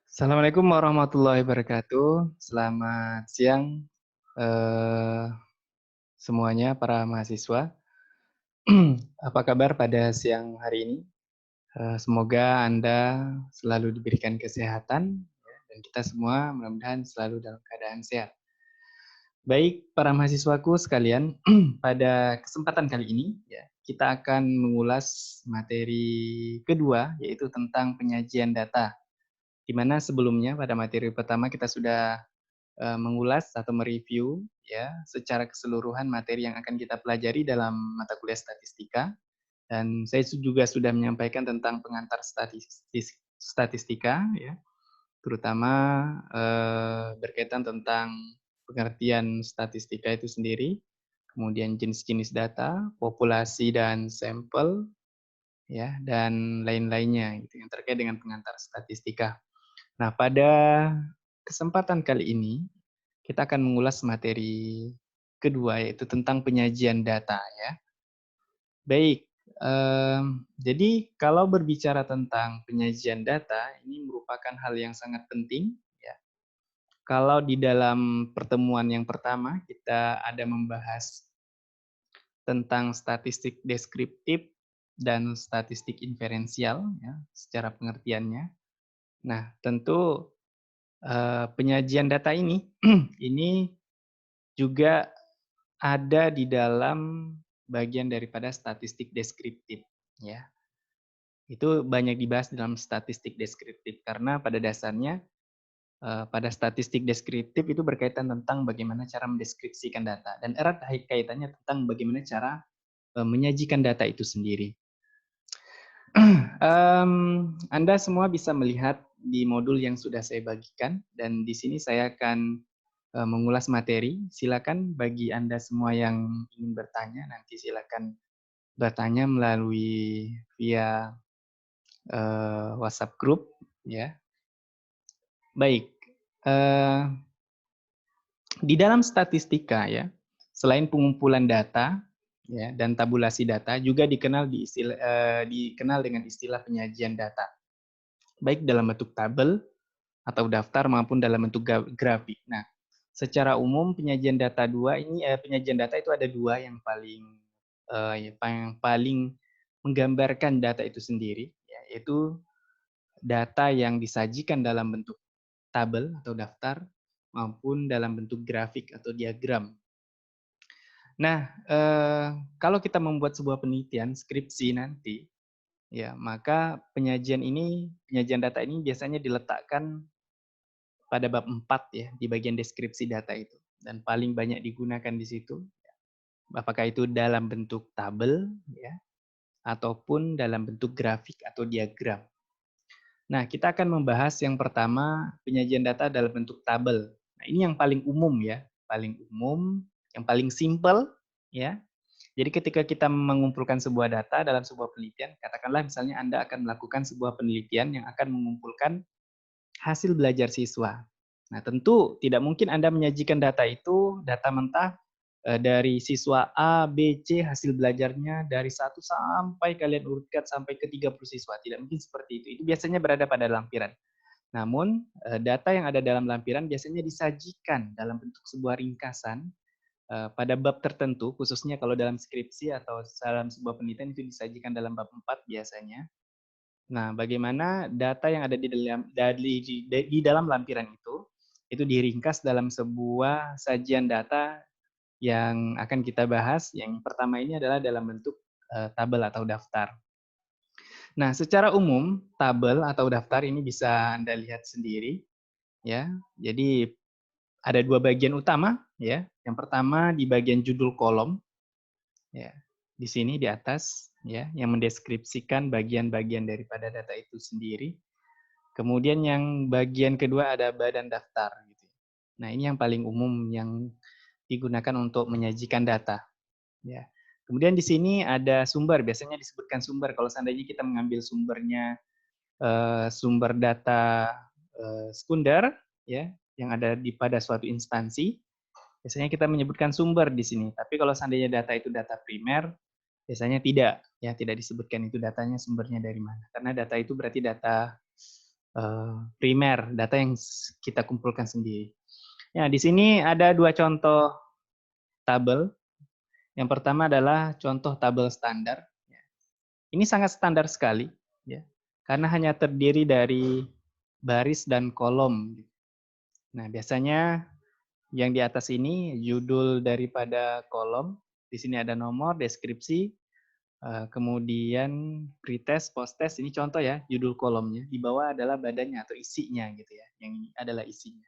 Assalamualaikum warahmatullahi wabarakatuh. Selamat siang, eee, semuanya para mahasiswa. Apa kabar pada siang hari ini? Semoga Anda selalu diberikan kesehatan, ya, dan kita semua mudah-mudahan selalu dalam keadaan sehat. Baik, para mahasiswaku sekalian, pada kesempatan kali ini, ya, kita akan mengulas materi kedua, yaitu tentang penyajian data, di mana sebelumnya pada materi pertama kita sudah mengulas atau mereview ya secara keseluruhan materi yang akan kita pelajari dalam mata kuliah statistika, dan saya juga sudah menyampaikan tentang pengantar statistika ya, terutama berkaitan tentang pengertian statistika itu sendiri, kemudian jenis-jenis data, populasi dan sampel ya, dan lain-lainnya gitu yang terkait dengan pengantar statistika. Nah, pada kesempatan kali ini kita akan mengulas materi kedua, yaitu tentang penyajian data ya. Baik, jadi kalau berbicara tentang penyajian data, ini merupakan hal yang sangat penting ya. Kalau di dalam pertemuan yang pertama kita ada membahas tentang statistik deskriptif dan statistik inferensial ya, secara pengertiannya. Nah, tentu penyajian data ini ini juga ada di dalam bagian daripada statistik deskriptif, ya. Itu banyak dibahas dalam statistik deskriptif karena pada dasarnya, pada statistik deskriptif itu berkaitan tentang bagaimana cara mendeskripsikan data dan erat kaitannya tentang bagaimana cara, menyajikan data itu sendiri. Anda semua bisa melihat di modul yang sudah saya bagikan dan di sini saya akan, mengulas materi. Silakan bagi Anda semua yang ingin bertanya, nanti silakan bertanya melalui via, WhatsApp group ya. Baik, eee, di dalam statistika ya, selain pengumpulan data ya dan tabulasi data juga dikenal dengan istilah penyajian data, baik dalam bentuk tabel atau daftar maupun dalam bentuk grafik. Nah, secara umum penyajian data itu ada 2 yang paling, yang paling menggambarkan data itu sendiri, ya, yaitu data yang disajikan dalam bentuk tabel atau daftar maupun dalam bentuk grafik atau diagram. Nah, kalau kita membuat sebuah penelitian skripsi nanti, ya, maka penyajian data ini biasanya diletakkan pada bab 4 ya, di bagian deskripsi data itu, dan paling banyak digunakan di situ, apakah itu dalam bentuk tabel ya, ataupun dalam bentuk grafik atau diagram. Nah, kita akan membahas yang pertama penyajian data dalam bentuk tabel. Nah, ini yang paling umum ya, paling umum, yang paling simpel ya. Jadi ketika kita mengumpulkan sebuah data dalam sebuah penelitian, katakanlah misalnya Anda akan melakukan sebuah penelitian yang akan mengumpulkan hasil belajar siswa. Nah, tentu tidak mungkin Anda menyajikan data itu, data mentah, dari siswa A, B, C, hasil belajarnya dari 1 sampai kalian urutkan sampai ke 30 siswa, tidak mungkin seperti itu. Itu biasanya berada pada lampiran. Namun, data yang ada dalam lampiran biasanya disajikan dalam bentuk sebuah ringkasan, pada bab tertentu, khususnya kalau dalam skripsi atau dalam sebuah penelitian itu disajikan dalam bab 4 biasanya. Nah, bagaimana data yang ada di dalam lampiran itu diringkas dalam sebuah sajian data yang akan kita bahas. Yang pertama ini adalah dalam bentuk, tabel atau daftar. Nah, secara umum tabel atau daftar ini bisa Anda lihat sendiri, ya. Jadi ada 2 bagian utama, ya. Yang pertama di bagian judul kolom, ya, di sini di atas, ya, yang mendeskripsikan bagian-bagian daripada data itu sendiri. Kemudian yang bagian kedua ada badan daftar gitu. Nah, ini yang paling umum yang digunakan untuk menyajikan data, ya. Kemudian di sini ada sumber, biasanya disebutkan sumber kalau seandainya kita mengambil sumbernya, sumber data, sekunder ya, yang ada pada suatu instansi, biasanya kita menyebutkan sumber di sini. Tapi kalau seandainya data itu data primer, biasanya tidak, ya, tidak disebutkan itu datanya sumbernya dari mana. Karena data itu berarti data primer, data yang kita kumpulkan sendiri. Ya, di sini ada dua contoh tabel. Yang pertama adalah contoh tabel standar. Ini sangat standar sekali, ya, karena hanya terdiri dari baris dan kolom. Nah, biasanya yang di atas ini judul daripada kolom. Di sini ada nomor, deskripsi, kemudian pretest, posttest. Ini contoh ya, judul kolomnya. Di bawah adalah badannya atau isinya gitu ya. Yang ini adalah isinya.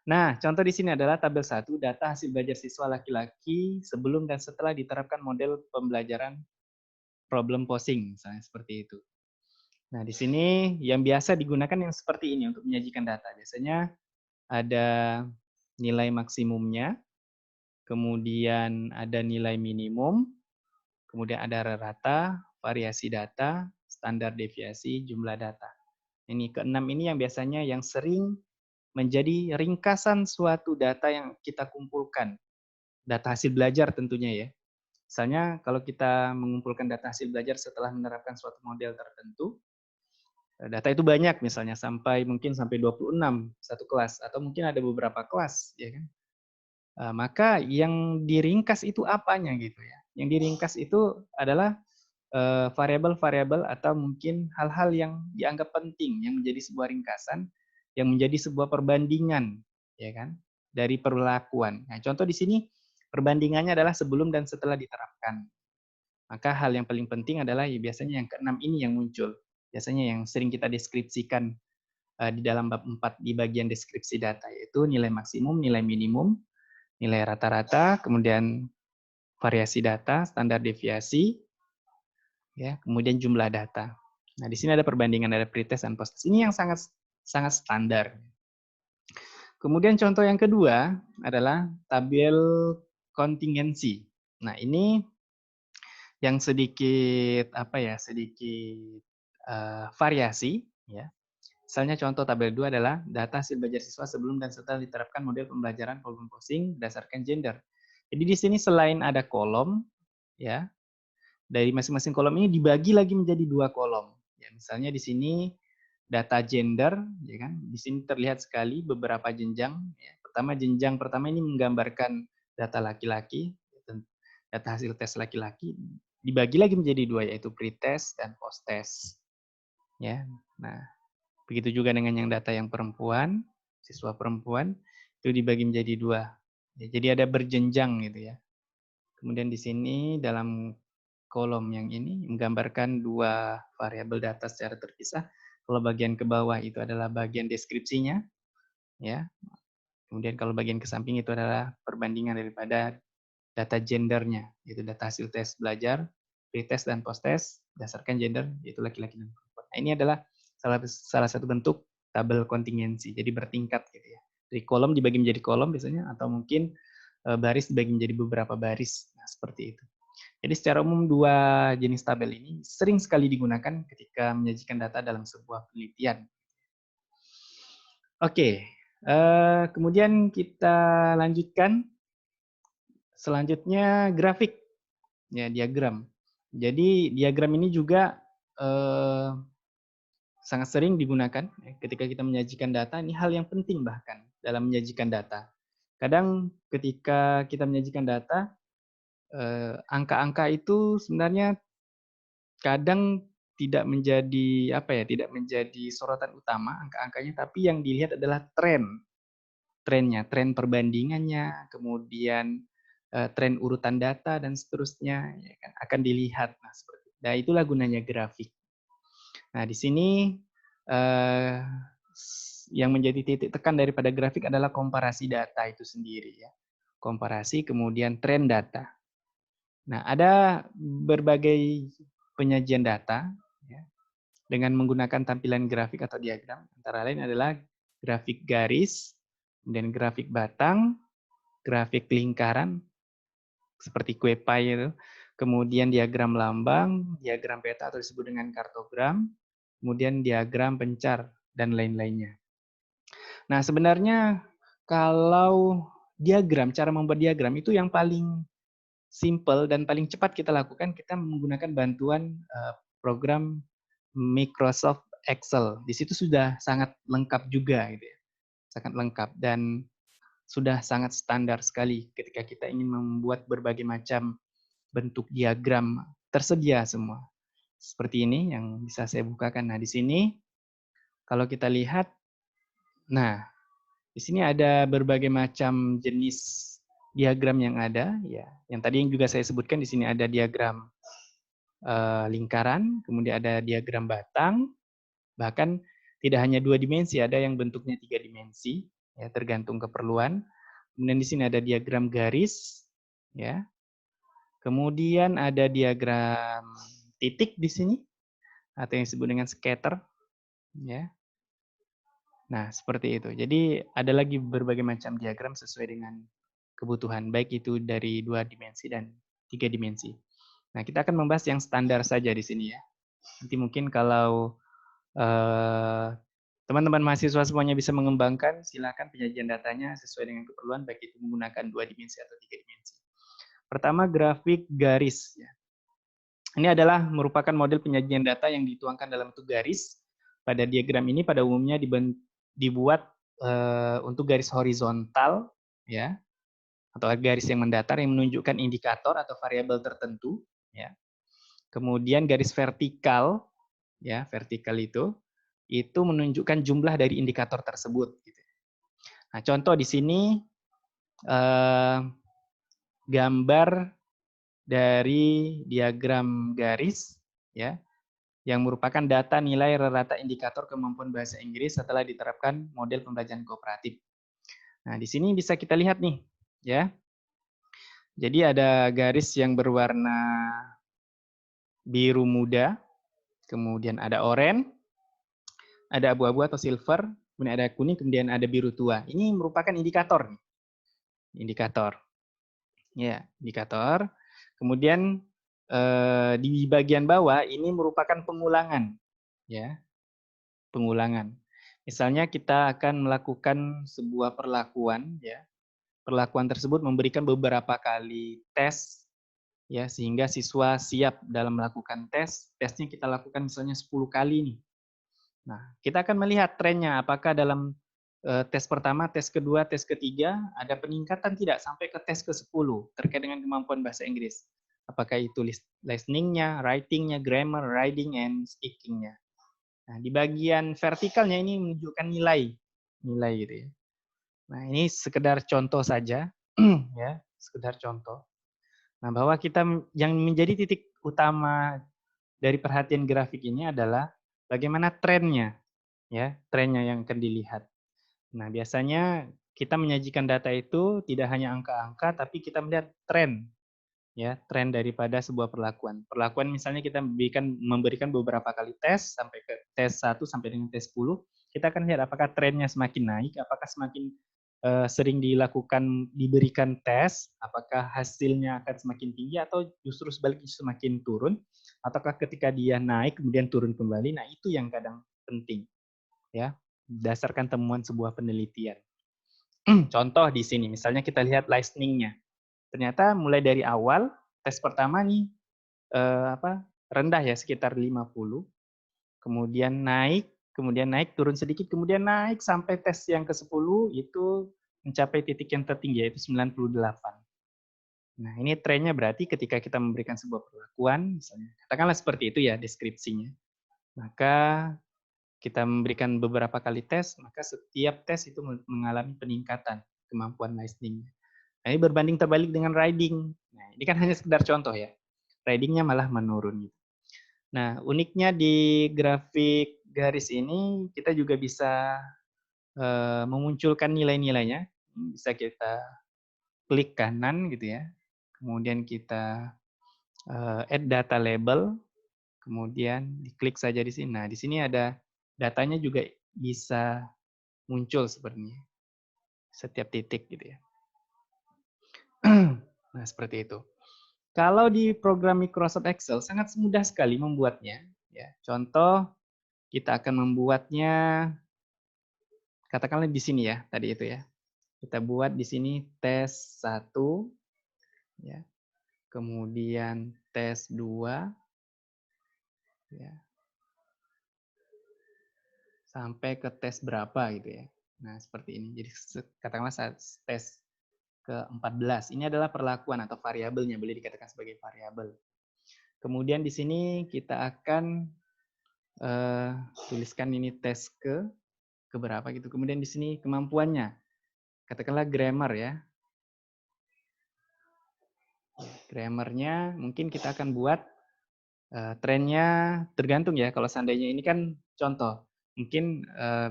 Nah, contoh di sini adalah tabel 1, data hasil belajar siswa laki-laki sebelum dan setelah diterapkan model pembelajaran problem posing, misalnya seperti itu. Nah, di sini yang biasa digunakan yang seperti ini untuk menyajikan data. Biasanya ada nilai maksimumnya, kemudian ada nilai minimum, kemudian ada rata, variasi data, standar deviasi, jumlah data. Ini keenam ini yang biasanya yang sering menjadi ringkasan suatu data yang kita kumpulkan. Data hasil belajar tentunya ya. Misalnya kalau kita mengumpulkan data hasil belajar setelah menerapkan suatu model tertentu, data itu banyak misalnya mungkin sampai 26 satu kelas atau mungkin ada beberapa kelas ya kan. Maka yang diringkas itu apanya gitu ya. Yang diringkas itu adalah variabel-variabel atau mungkin hal-hal yang dianggap penting yang menjadi sebuah ringkasan, yang menjadi sebuah perbandingan, ya kan, dari perlakuan. Nah, contoh di sini perbandingannya adalah sebelum dan setelah diterapkan. Maka hal yang paling penting adalah ya, biasanya yang keenam ini yang muncul. Biasanya yang sering kita deskripsikan di dalam bab 4 di bagian deskripsi data, yaitu nilai maksimum, nilai minimum, nilai rata-rata, kemudian variasi data, standar deviasi, ya, kemudian jumlah data. Nah, di sini ada perbandingan ada pretest dan posttest. Ini yang sangat standar. Kemudian contoh yang kedua adalah tabel kontingensi. Nah, ini yang sedikit sedikit variasi ya. Misalnya contoh tabel 2 adalah data hasil belajar siswa sebelum dan setelah diterapkan model pembelajaran problem posing berdasarkan gender. Jadi di sini selain ada kolom ya, dari masing-masing kolom ini dibagi lagi menjadi dua kolom. Ya, misalnya di sini data gender, ya kan? Di sini terlihat sekali beberapa jenjang. Ya. Pertama jenjang pertama ini menggambarkan data laki-laki, data hasil tes laki-laki dibagi lagi menjadi dua yaitu pretest dan posttest. Ya, nah begitu juga dengan yang data yang perempuan, siswa perempuan itu dibagi menjadi dua. Ya, jadi ada berjenjang gitu ya. Kemudian di sini dalam kolom yang ini menggambarkan dua variabel data secara terpisah. Kalau bagian ke bawah itu adalah bagian deskripsinya, ya. Kemudian kalau bagian ke samping itu adalah perbandingan daripada data gendernya, yaitu data hasil tes belajar, pretest dan posttest berdasarkan gender, yaitu laki-laki dan perempuan. Nah, ini adalah salah satu bentuk tabel kontingensi, jadi bertingkat gitu ya. Dari kolom dibagi menjadi kolom biasanya, atau mungkin baris dibagi menjadi beberapa baris, nah seperti itu. Jadi secara umum dua jenis tabel ini sering sekali digunakan ketika menyajikan data dalam sebuah penelitian. Oke, kemudian kita lanjutkan. Selanjutnya grafik, ya diagram. Jadi diagram ini juga sangat sering digunakan ketika kita menyajikan data. Ini hal yang penting bahkan dalam menyajikan data. Kadang ketika kita menyajikan data, angka-angka itu sebenarnya kadang tidak menjadi tidak menjadi sorotan utama angka-angkanya, tapi yang dilihat adalah trennya, tren perbandingannya, kemudian tren urutan data dan seterusnya ya kan, akan dilihat. Nah, seperti itu. Nah, itulah gunanya grafik. Nah, di sini yang menjadi titik tekan daripada grafik adalah komparasi data itu sendiri ya. Komparasi kemudian tren data. Nah, ada berbagai penyajian data ya, dengan menggunakan tampilan grafik atau diagram. Antara lain adalah grafik garis, kemudian grafik batang, grafik lingkaran, seperti kue pie itu, kemudian diagram lambang, diagram peta atau disebut dengan kartogram, kemudian diagram pencar, dan lain-lainnya. Nah, sebenarnya kalau diagram, cara membuat diagram itu yang paling simple dan paling cepat kita lakukan, kita menggunakan bantuan program Microsoft Excel. Di situ sudah sangat lengkap juga gitu ya. Sangat lengkap dan sudah sangat standar sekali ketika kita ingin membuat berbagai macam bentuk diagram, tersedia semua. Seperti ini yang bisa saya bukakan. Nah, di sini kalau kita lihat, nah, di sini ada berbagai macam jenis diagram yang ada ya. Yang tadi yang juga saya sebutkan di sini ada diagram lingkaran, kemudian ada diagram batang, bahkan tidak hanya 2 dimensi, ada yang bentuknya 3 dimensi, ya tergantung keperluan. Kemudian di sini ada diagram garis, ya. Kemudian ada diagram titik di sini, atau yang disebut dengan scatter, ya. Nah, seperti itu. Jadi ada lagi berbagai macam diagram sesuai dengan kebutuhan, baik itu dari 2 dimensi dan 3 dimensi. Nah, kita akan membahas yang standar saja di sini ya. Nanti mungkin kalau teman-teman mahasiswa semuanya bisa mengembangkan, silakan penyajian datanya sesuai dengan keperluan, baik itu menggunakan 2 dimensi atau 3 dimensi. Pertama, grafik garis. Ya. Ini adalah merupakan model penyajian data yang dituangkan dalam bentuk garis. Pada diagram ini pada umumnya dibuat untuk garis horizontal, ya, atau garis yang mendatar yang menunjukkan indikator atau variabel tertentu. Ya. Kemudian garis vertikal, ya, vertikal itu menunjukkan jumlah dari indikator tersebut. Gitu. Nah, contoh di sini gambar dari diagram garis, ya, yang merupakan data nilai rata indikator kemampuan bahasa Inggris setelah diterapkan model pembelajaran kooperatif. Nah, di sini bisa kita lihat nih, ya. Jadi ada garis yang berwarna biru muda, kemudian ada oranye, ada abu-abu atau silver, kemudian ada kuning, kemudian ada biru tua. Ini merupakan indikator. Indikator. Ya, indikator. Kemudian di bagian bawah ini merupakan pengulangan. Ya, pengulangan. Misalnya kita akan melakukan sebuah perlakuan, ya. Perlakuan tersebut memberikan beberapa kali tes, ya, sehingga siswa siap dalam melakukan tes. Tesnya kita lakukan misalnya 10 kali nih. Nah, kita akan melihat trennya apakah dalam tes pertama, tes kedua, tes ketiga ada peningkatan tidak sampai ke tes ke-10 terkait dengan kemampuan bahasa Inggris. Apakah itu listening-nya, writing-nya, grammar, reading, and speaking-nya. Nah, di bagian vertikalnya ini menunjukkan nilai, nilai gitu ya. Nah, ini sekedar contoh saja, ya, sekedar contoh. Nah, bahwa kita yang menjadi titik utama dari perhatian grafik ini adalah bagaimana trennya, ya, trennya yang akan dilihat. Nah, biasanya kita menyajikan data itu tidak hanya angka-angka, tapi kita melihat tren, ya, tren daripada sebuah perlakuan. Perlakuan misalnya kita memberikan beberapa kali tes sampai ke tes 1 sampai dengan tes 10, kita akan lihat apakah trennya semakin naik, apakah semakin sering diberikan tes, apakah hasilnya akan semakin tinggi atau justru sebaliknya semakin turun, ataukah ketika dia naik kemudian turun kembali. Nah, itu yang kadang penting, ya, berdasarkan temuan sebuah penelitian. Contoh di sini, misalnya kita lihat listening-nya. Ternyata mulai dari awal tes pertama nih rendah ya sekitar 50, kemudian naik turun sedikit, kemudian naik sampai tes yang ke-10 itu mencapai titik yang tertinggi yaitu 98. Nah, ini trennya berarti ketika kita memberikan sebuah perlakuan, misalnya katakanlah seperti itu ya deskripsinya. Maka kita memberikan beberapa kali tes, maka setiap tes itu mengalami peningkatan kemampuan listening. Nah, ini berbanding terbalik dengan riding. Nah, ini kan hanya sekedar contoh ya. Riding-nya malah menurun. Nah, uniknya di grafik garis ini, kita juga bisa memunculkan nilai-nilainya. Bisa kita klik kanan gitu ya. Kemudian kita add data label. Kemudian diklik saja di sini. Nah, di sini ada datanya juga bisa muncul sebenarnya. Setiap titik gitu ya. Nah, seperti itu. Kalau di program Microsoft Excel sangat mudah sekali membuatnya. Ya, contoh kita akan membuatnya, katakanlah di sini ya, tadi itu ya. Kita buat di sini tes 1, ya. Kemudian tes 2, ya. sampai ke tes berapa gitu ya. Nah, seperti ini. Jadi katakanlah saat tes ke-14, ini adalah perlakuan atau variabelnya, boleh dikatakan sebagai variabel. Kemudian di sini kita akan tuliskan ini tes ke berapa gitu. Kemudian di sini kemampuannya, katakanlah grammar ya. Grammarnya mungkin kita akan buat trennya tergantung ya. Kalau seandainya ini kan contoh, mungkin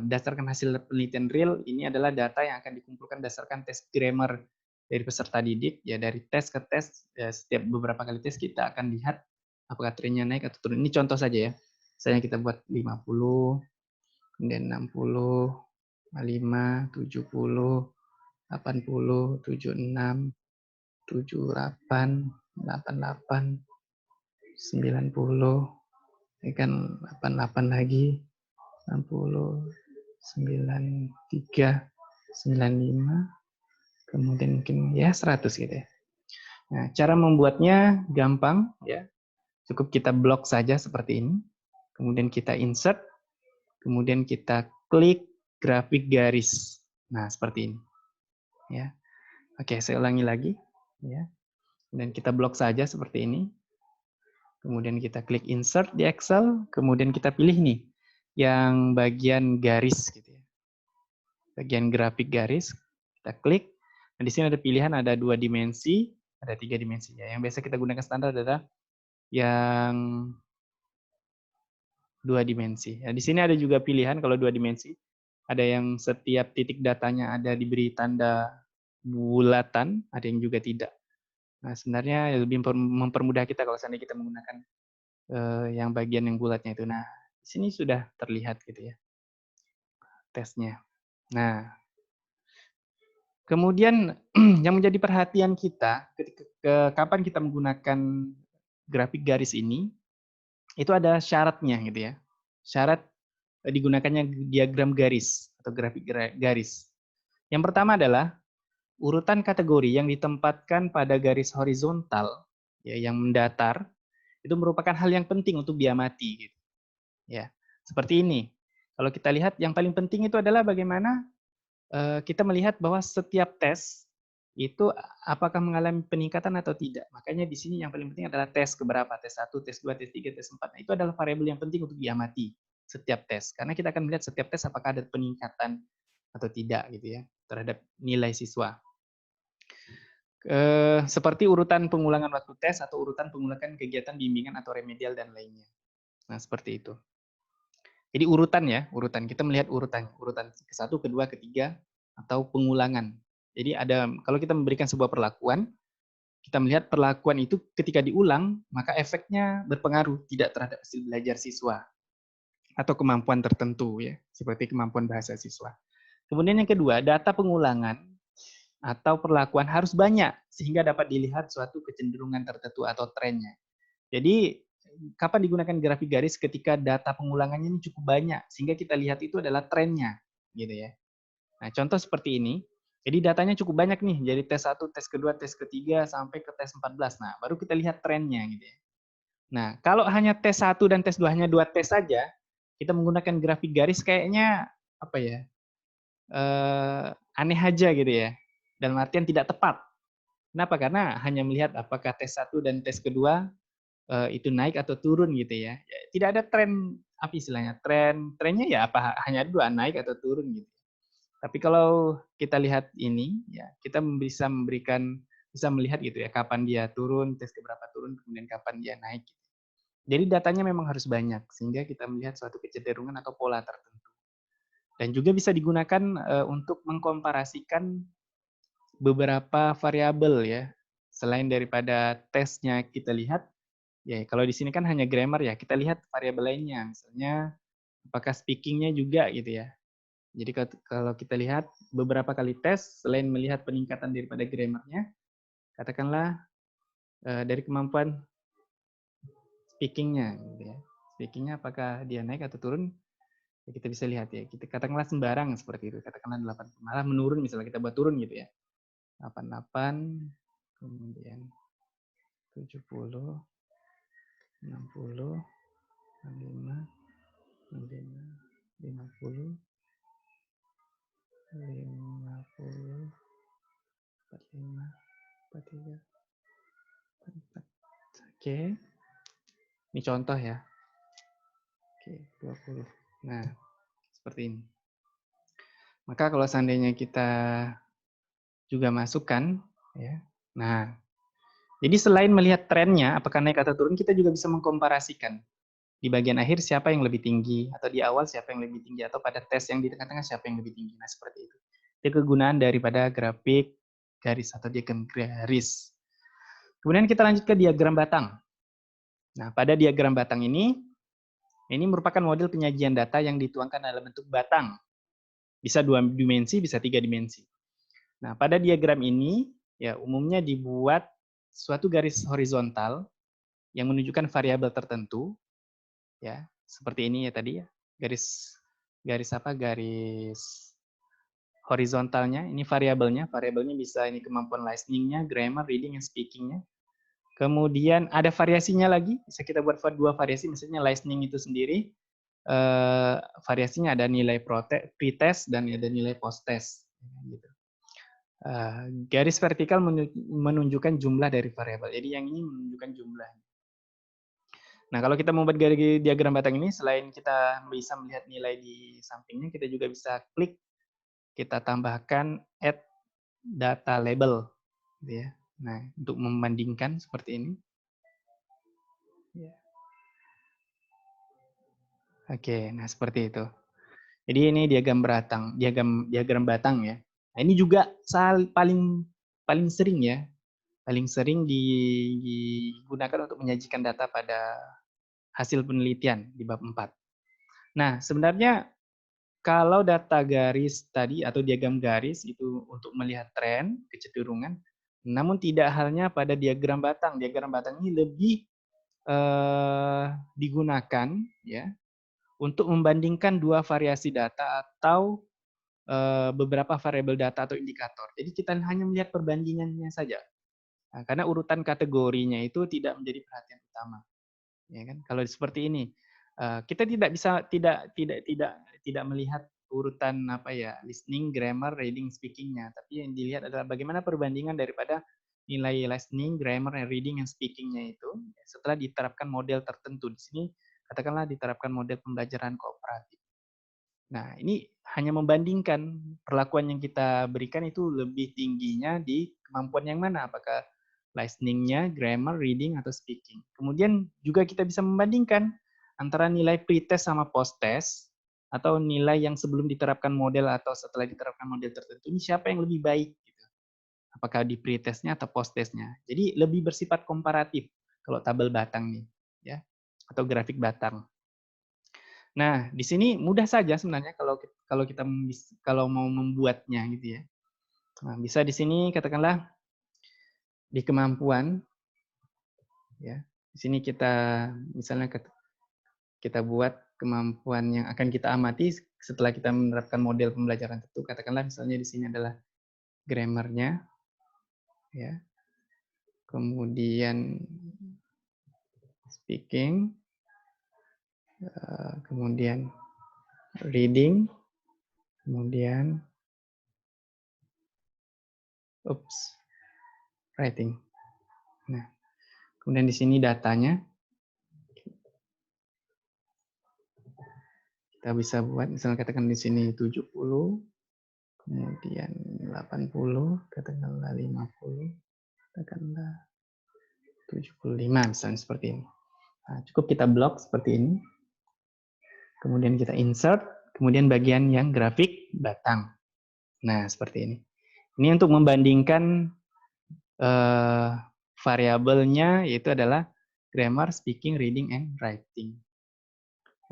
berdasarkan hasil penelitian real, ini adalah data yang akan dikumpulkan berdasarkan tes grammar dari peserta didik. Ya dari tes ke tes, ya, setiap beberapa kali tes kita akan lihat apakah trennya naik atau turun. Ini contoh saja ya. Misalnya kita buat 50, kemudian 60, 55, 70, 80, 76, 78, 88, 90, ini kan 88 lagi, 60, 93, 95, kemudian mungkin ya 100 gitu ya. Nah, cara membuatnya gampang ya. Cukup kita blok saja seperti ini. Kemudian kita insert, kemudian kita klik grafik garis. Nah, seperti ini. Ya. Oke, saya ulangi lagi ya. Dan kita blok saja seperti ini. Kemudian kita klik insert di Excel, kemudian kita pilih nih yang bagian garis gitu ya. Bagian grafik garis, kita klik. Nah, di sini ada pilihan, ada 2 dimensi, ada 3 dimensi ya. Yang biasa kita gunakan standar adalah yang 2 dimensi. Nah, di sini ada juga pilihan kalau 2 dimensi. Ada yang setiap titik datanya ada diberi tanda bulatan, ada yang juga tidak. Nah, sebenarnya lebih mempermudah kita kalau seandainya kita menggunakan yang bagian yang bulatnya itu. Nah, di sini sudah terlihat gitu ya tesnya. Nah, kemudian yang menjadi perhatian kita ketika kapan kita menggunakan grafik garis ini, itu ada syaratnya gitu ya. Syarat digunakannya diagram garis atau grafik garis. Yang pertama adalah urutan kategori yang ditempatkan pada garis horizontal ya yang mendatar itu merupakan hal yang penting untuk diamati gitu. Ya. Seperti ini. Kalau kita lihat yang paling penting itu adalah bagaimana kita melihat bahwa setiap tes itu apakah mengalami peningkatan atau tidak. Makanya di sini yang paling penting adalah tes keberapa, tes 1, tes 2, tes 3, tes 4. Nah, itu adalah variabel yang penting untuk diamati setiap tes. Karena kita akan melihat setiap tes apakah ada peningkatan atau tidak gitu ya terhadap nilai siswa. Seperti urutan pengulangan waktu tes atau urutan pengulangan kegiatan bimbingan atau remedial dan lainnya. Nah, seperti itu. Jadi urutan ya, urutan. Kita melihat urutan ke-1, kedua, ketiga, atau pengulangan. Jadi ada kalau kita memberikan sebuah perlakuan, kita melihat perlakuan itu ketika diulang, maka efeknya berpengaruh tidak terhadap hasil belajar siswa atau kemampuan tertentu ya, seperti kemampuan bahasa siswa. Kemudian yang kedua, data pengulangan atau perlakuan harus banyak sehingga dapat dilihat suatu kecenderungan tertentu atau trennya. Jadi kapan digunakan grafik garis ketika data pengulangannya ini cukup banyak sehingga kita lihat itu adalah trennya gitu ya. Nah, contoh seperti ini. Jadi datanya cukup banyak nih, jadi tes 1, tes kedua, tes ketiga sampai ke tes 14. Nah, baru kita lihat trennya gitu ya. Nah, kalau hanya tes 1 dan tes 2 hanya 2 tes saja, kita menggunakan grafik garis kayaknya apa ya? Aneh aja gitu ya. Dalam artian tidak tepat. Kenapa? Karena hanya melihat apakah tes 1 dan tes kedua itu naik atau turun gitu ya. Ya, tidak ada tren apa istilahnya? Trennya ya apa hanya dua naik atau turun gitu. Tapi kalau kita lihat ini ya, kita bisa melihat gitu ya kapan dia turun, tes keberapa turun, kemudian kapan dia naik gitu. Jadi datanya memang harus banyak sehingga kita melihat suatu kecenderungan atau pola tertentu. Dan juga bisa digunakan untuk mengkomparasikan beberapa variabel ya. Selain daripada tesnya kita lihat, ya, kalau di sini kan hanya grammar ya, kita lihat variabel lainnya, misalnya apakah speaking-nya juga gitu ya. Jadi kalau kita lihat beberapa kali tes, selain melihat peningkatan daripada grammar-nya, katakanlah dari kemampuan speaking-nya gitu ya. Speaking-nya apakah dia naik atau turun, ya kita bisa lihat ya. Kita katakanlah sembarang seperti itu, katakanlah 8, malah menurun misalnya kita buat turun gitu ya. 88, kemudian 70, 60, 65, 65, 50, 50, 45, 43, 44. Oke, ini contoh ya. Oke, 20. Nah, seperti ini. Maka kalau seandainya kita juga masukkan, ya. Nah, jadi selain melihat trennya, apakah naik atau turun, kita juga bisa mengkomparasikan. Di bagian akhir siapa yang lebih tinggi, atau di awal siapa yang lebih tinggi, atau pada tes yang di tengah-tengah siapa yang lebih tinggi. Nah, seperti itu. Itu kegunaan daripada grafik garis atau diagram garis. Kemudian kita lanjut ke diagram batang. Nah, pada diagram batang ini merupakan model penyajian data yang dituangkan dalam bentuk batang. Bisa 2 dimensi, bisa 3 dimensi. Nah, pada diagram ini, ya umumnya dibuat suatu garis horizontal yang menunjukkan variabel tertentu, ya seperti ini ya tadi ya, garis horizontalnya, ini variabelnya bisa ini kemampuan listening-nya, grammar, reading, and speaking-nya. Kemudian ada variasinya lagi, bisa kita buat 2 variasi, misalnya listening itu sendiri, variasinya ada nilai pretest dan ada nilai posttest. Gitu. Garis vertikal menunjukkan jumlah dari variabel, jadi yang ini menunjukkan jumlah. Nah, kalau kita membuat diagram batang ini, selain kita bisa melihat nilai di sampingnya, kita juga bisa klik, kita tambahkan add data label, gitu ya. Nah, untuk membandingkan seperti ini. Oke, nah seperti itu. Jadi ini diagram batang ya. Nah, ini juga paling sering ya, paling sering digunakan untuk menyajikan data pada hasil penelitian di bab 4. Nah, sebenarnya kalau data garis tadi atau diagram garis itu untuk melihat tren, kecenderungan, namun tidak halnya pada diagram batang. Diagram batang ini lebih digunakan ya untuk membandingkan 2 variasi data atau beberapa variabel data atau indikator. Jadi kita hanya melihat perbandingannya saja. Nah, karena urutan kategorinya itu tidak menjadi perhatian utama. Ya kan? Kalau seperti ini, kita tidak melihat urutan apa ya, listening, grammar, reading, speaking-nya, tapi yang dilihat adalah bagaimana perbandingan daripada nilai listening, grammar, reading, and speaking-nya itu setelah diterapkan model tertentu. Di sini katakanlah diterapkan model pembelajaran kooperatif. Nah, ini hanya membandingkan perlakuan yang kita berikan itu lebih tingginya di kemampuan yang mana, apakah listening-nya, grammar, reading, atau speaking. Kemudian juga kita bisa membandingkan antara nilai pretest sama post-test, atau nilai yang sebelum diterapkan model atau setelah diterapkan model tertentu, ini siapa yang lebih baik. Gitu. Apakah di pretestnya atau post-testnya. Jadi lebih bersifat komparatif kalau tabel batang nih, ya, atau grafik batang. Nah, di sini mudah saja sebenarnya kalau mau membuatnya gitu ya. Nah, bisa di sini katakanlah di kemampuan ya. Di sini kita misalnya kita buat kemampuan yang akan kita amati setelah kita menerapkan model pembelajaran tertentu. Katakanlah misalnya di sini adalah grammar-nya ya. Kemudian speaking, kemudian reading, kemudian writing. Nah, kemudian di sini datanya. Kita bisa buat misalnya katakan di sini 70, kemudian 80, katakanlah 50, katakanlah 75 misalnya seperti ini. Nah, cukup kita blok seperti ini. Kemudian kita insert, kemudian bagian yang grafik batang. Nah, seperti ini. Ini untuk membandingkan variabelnya yaitu adalah grammar, speaking, reading, and writing.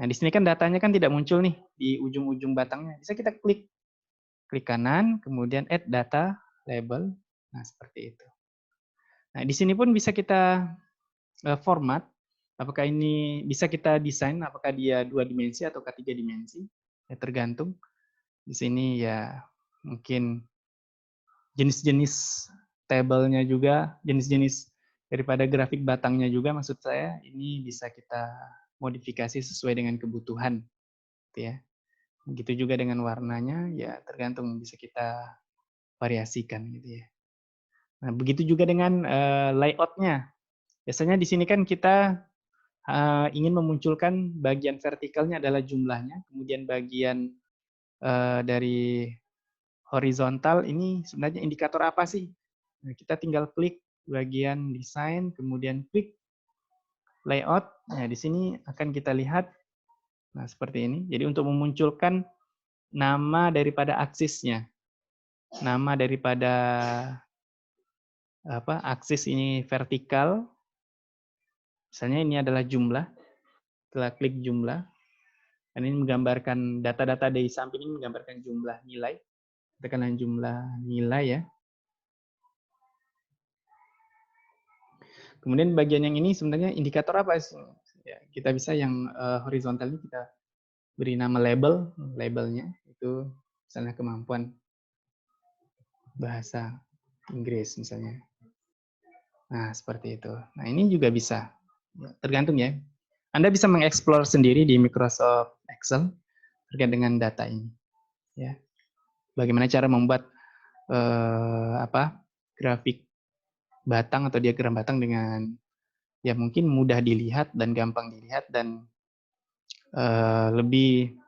Nah, di sini kan datanya kan tidak muncul nih di ujung-ujung batangnya. Bisa kita klik kanan, kemudian add data label. Nah, seperti itu. Nah, di sini pun bisa kita format. Apakah ini bisa kita desain, apakah dia 2 dimensi atau 3 dimensi. Ya, tergantung. Di sini ya mungkin jenis-jenis tabelnya juga, jenis-jenis daripada grafik batangnya juga maksud saya, ini bisa kita modifikasi sesuai dengan kebutuhan. Gitu ya. Begitu juga dengan warnanya, ya tergantung bisa kita variasikan gitu ya. Nah, begitu juga dengan layout-nya. Biasanya di sini kan kita ingin memunculkan bagian vertikalnya adalah jumlahnya, kemudian bagian dari horizontal ini sebenarnya indikator apa sih? Nah, kita tinggal klik bagian desain, kemudian klik layout. Nah, di sini akan kita lihat, nah seperti ini. Jadi untuk memunculkan nama daripada aksisnya, nama daripada aksis ini vertikal, misalnya ini adalah jumlah, setelah klik jumlah, dan ini menggambarkan data-data dari samping ini menggambarkan jumlah nilai, tekanlah jumlah nilai ya. Kemudian bagian yang ini sebenarnya indikator apa sih? Ya, kita bisa yang horizontal ini kita beri nama labelnya itu misalnya kemampuan bahasa Inggris misalnya. Nah, seperti itu. Nah, ini juga bisa. Tergantung ya. Anda bisa mengeksplor sendiri di Microsoft Excel terkait dengan data ini. Ya. Bagaimana cara membuat grafik batang atau diagram batang dengan ya mungkin mudah dilihat dan gampang dilihat dan lebih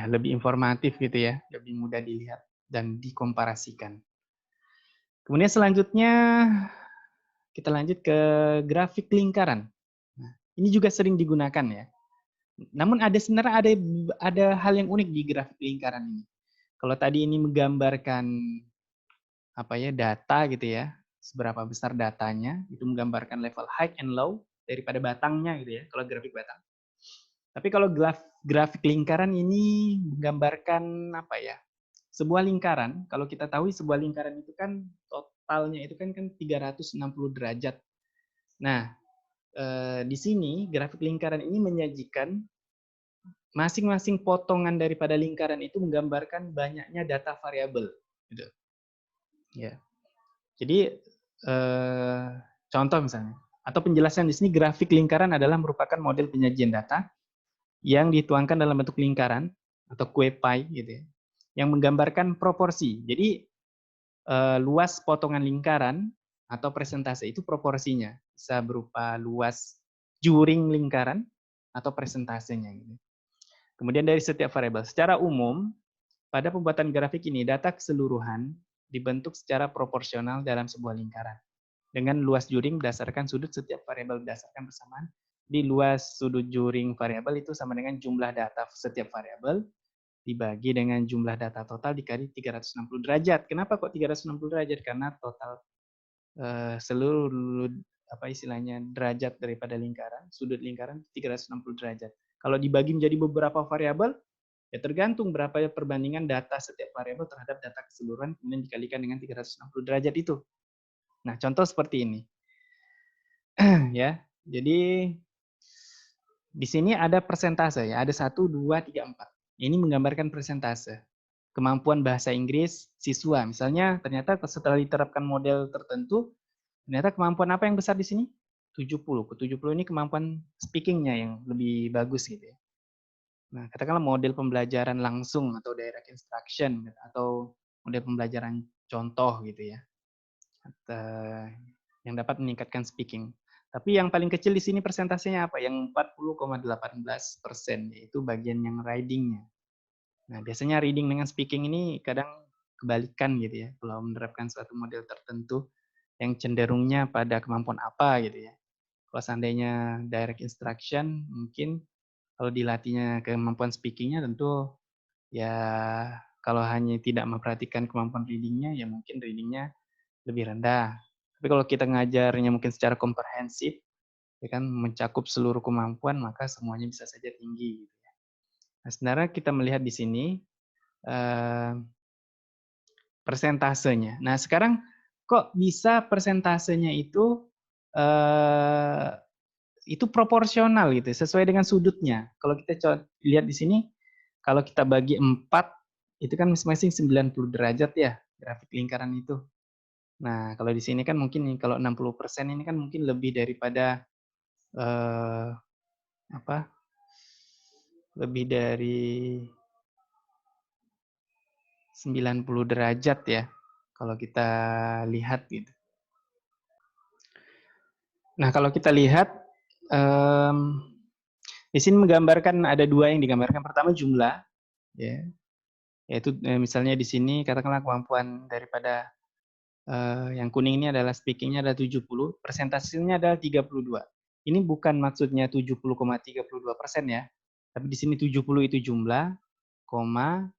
lebih informatif gitu ya, lebih mudah dilihat dan dikomparasikan. Kemudian selanjutnya kita lanjut ke grafik lingkaran. Nah, ini juga sering digunakan ya. Namun sebenarnya ada hal yang unik di grafik lingkaran ini. Kalau tadi ini menggambarkan data gitu ya, seberapa besar datanya, itu menggambarkan level high and low daripada batangnya gitu ya, kalau grafik batang. Tapi kalau grafik lingkaran ini menggambarkan sebuah lingkaran, kalau kita tahu sebuah lingkaran itu kan totalnya itu kan 360 derajat. Nah, di sini grafik lingkaran ini menyajikan masing-masing potongan daripada lingkaran itu menggambarkan banyaknya data variabel gitu. Ya. Jadi contoh misalnya atau penjelasan di sini grafik lingkaran adalah merupakan model penyajian data yang dituangkan dalam bentuk lingkaran atau kue pie gitu ya, yang menggambarkan proporsi. Jadi luas potongan lingkaran atau presentase itu proporsinya bisa berupa luas juring lingkaran atau presentasenya gitu. Kemudian dari setiap variabel. Secara umum, pada pembuatan grafik ini data keseluruhan dibentuk secara proporsional dalam sebuah lingkaran dengan luas juring berdasarkan sudut setiap variabel berdasarkan persamaan di luas sudut juring variabel itu sama dengan jumlah data setiap variabel dibagi dengan jumlah data total dikali 360 derajat. Kenapa kok 360 derajat? Karena total seluruh derajat daripada lingkaran, sudut lingkaran 360 derajat. Kalau dibagi menjadi beberapa variabel, ya tergantung berapa perbandingan data setiap variabel terhadap data keseluruhan kemudian dikalikan dengan 360 derajat itu. Nah, contoh seperti ini. Ya. Jadi di sini ada persentase ya, ada 1 2 3 4. Ini menggambarkan persentase. Kemampuan bahasa Inggris siswa. Misalnya ternyata setelah diterapkan model tertentu, ternyata kemampuan apa yang besar di sini? 70. 70 ini kemampuan speaking-nya yang lebih bagus gitu ya. Nah, katakanlah model pembelajaran langsung atau direct instruction atau model pembelajaran contoh gitu ya. Atau yang dapat meningkatkan speaking. Tapi yang paling kecil di sini persentasenya apa? Yang 40,18%, yaitu bagian yang reading-nya. Nah, biasanya reading dengan speaking ini kadang kebalikan gitu ya, kalau menerapkan suatu model tertentu yang cenderungnya pada kemampuan apa gitu ya. Kalau seandainya direct instruction, mungkin kalau dilatihnya kemampuan speaking-nya tentu ya kalau hanya tidak memperhatikan kemampuan reading-nya, ya mungkin reading-nya lebih rendah. Tapi kalau kita ngajarnya mungkin secara komprehensif, ya kan mencakup seluruh kemampuan, maka semuanya bisa saja tinggi. Gitu ya. Nah, sebenarnya kita melihat di sini persentasenya. Nah, sekarang kok bisa persentasenya itu proporsional gitu, sesuai dengan sudutnya. Kalau kita lihat di sini, kalau kita bagi 4, itu kan masing-masing 90 derajat ya, grafik lingkaran itu. Nah, kalau di sini kan mungkin kalau 60% ini kan mungkin lebih daripada eh, apa lebih dari 90 derajat ya, kalau kita lihat gitu. Nah, kalau kita lihat, di sini menggambarkan ada dua yang digambarkan. Pertama jumlah, ya, yaitu misalnya di sini katakanlah kemampuan daripada yang kuning ini adalah speaking-nya ada 70, persentasenya adalah 32. Ini bukan maksudnya 70,32% ya, tapi di sini 70 itu jumlah, koma,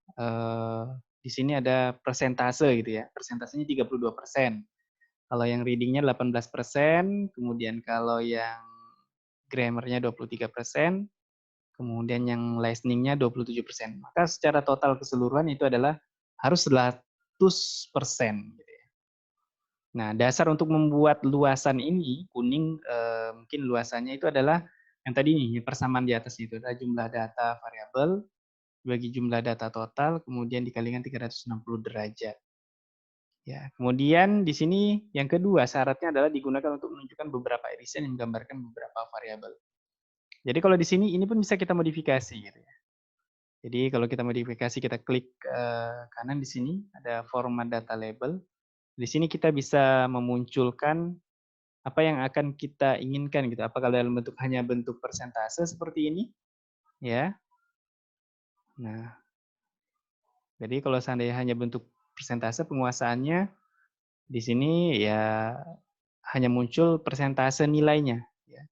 di sini ada persentase gitu ya, persentasenya 32%. Kalau yang reading-nya 18%, kemudian kalau yang grammar-nya 23%, kemudian yang listening-nya 27%. Maka secara total keseluruhan itu adalah harus 100%. Gitu ya. Nah, dasar untuk membuat luasan ini, kuning, mungkin luasannya itu adalah yang tadi nih, persamaan di atas itu, adalah jumlah data variabel, bagi jumlah data total, kemudian dikalikan 360 derajat. Ya, kemudian di sini yang kedua syaratnya adalah digunakan untuk menunjukkan beberapa irisan yang menggambarkan beberapa variabel. Jadi kalau di sini ini pun bisa kita modifikasi gitu ya. Jadi kalau kita modifikasi kita klik kanan di sini ada format data label. Di sini kita bisa memunculkan apa yang akan kita inginkan gitu. Apakah dalam bentuk hanya bentuk persentase seperti ini ya. Nah, jadi kalau seandainya hanya bentuk persentase penguasaannya di sini ya hanya muncul persentase nilainya ya.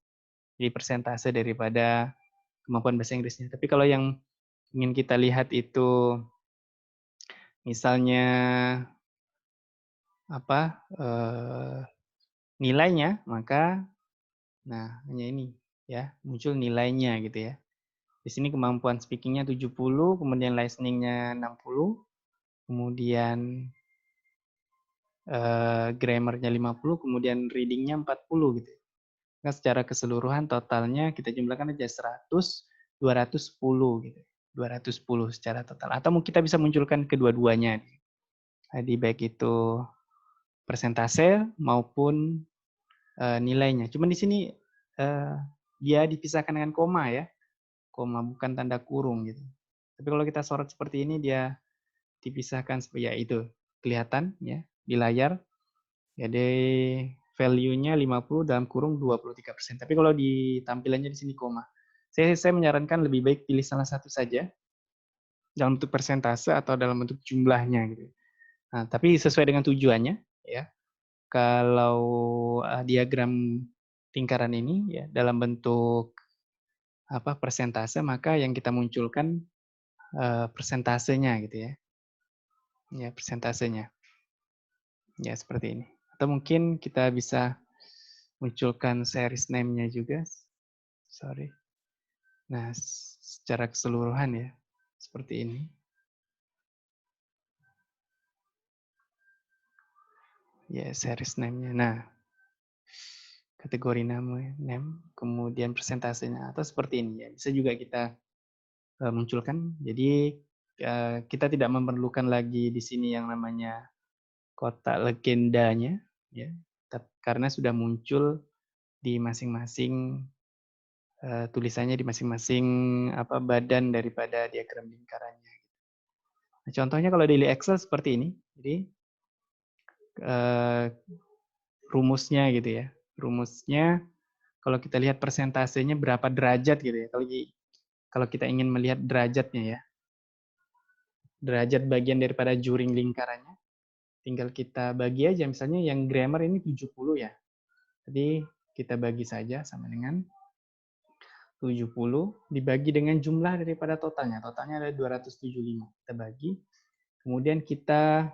Jadi persentase daripada kemampuan bahasa Inggrisnya. Tapi kalau yang ingin kita lihat itu misalnya apa nilainya, maka nah hanya ini ya, muncul nilainya gitu ya. Di sini kemampuan speaking-nya 70, kemudian listening-nya 60, kemudian grammar-nya 50, kemudian reading-nya 40 gitu. Nah, secara keseluruhan totalnya kita jumlahkan aja 100, 210 gitu. 210 secara total. Atau mungkin kita bisa munculkan kedua-duanya. Jadi baik itu persentase maupun nilainya. Cuman di sini dia dipisahkan dengan koma ya. Koma bukan tanda kurung gitu. Tapi kalau kita sorot seperti ini dia dipisahkan ya itu kelihatan ya di layar. Jadi value-nya 50 dalam kurung 23%. Tapi kalau di tampilannya di sini koma. Saya menyarankan lebih baik pilih salah satu saja dalam bentuk persentase atau dalam bentuk jumlahnya gitu. Nah, tapi sesuai dengan tujuannya ya. Kalau diagram lingkaran ini ya dalam bentuk apa persentase maka yang kita munculkan persentasenya gitu ya. Ya, persentasenya. Ya, seperti ini. Atau mungkin kita bisa munculkan series name-nya juga. Sorry. Nah, secara keseluruhan ya, seperti ini. Ya, series name-nya. Nah, kategori name, kemudian persentasenya, atau seperti ini ya. Bisa juga kita munculkan. Jadi, kita tidak memerlukan lagi di sini yang namanya kotak legendanya, ya, karena sudah muncul di masing-masing tulisannya di masing-masing apa badan daripada diagram lingkarannya. Nah, contohnya kalau di Excel seperti ini. Jadi rumusnya gitu ya. Rumusnya kalau kita lihat persentasenya berapa derajat gitu ya. Kalau kita ingin melihat derajatnya ya. Derajat bagian daripada juring lingkarannya. Tinggal kita bagi aja misalnya yang grammar ini 70 ya. Jadi kita bagi saja sama dengan 70 dibagi dengan jumlah daripada totalnya. Totalnya ada 275. Kita bagi. Kemudian kita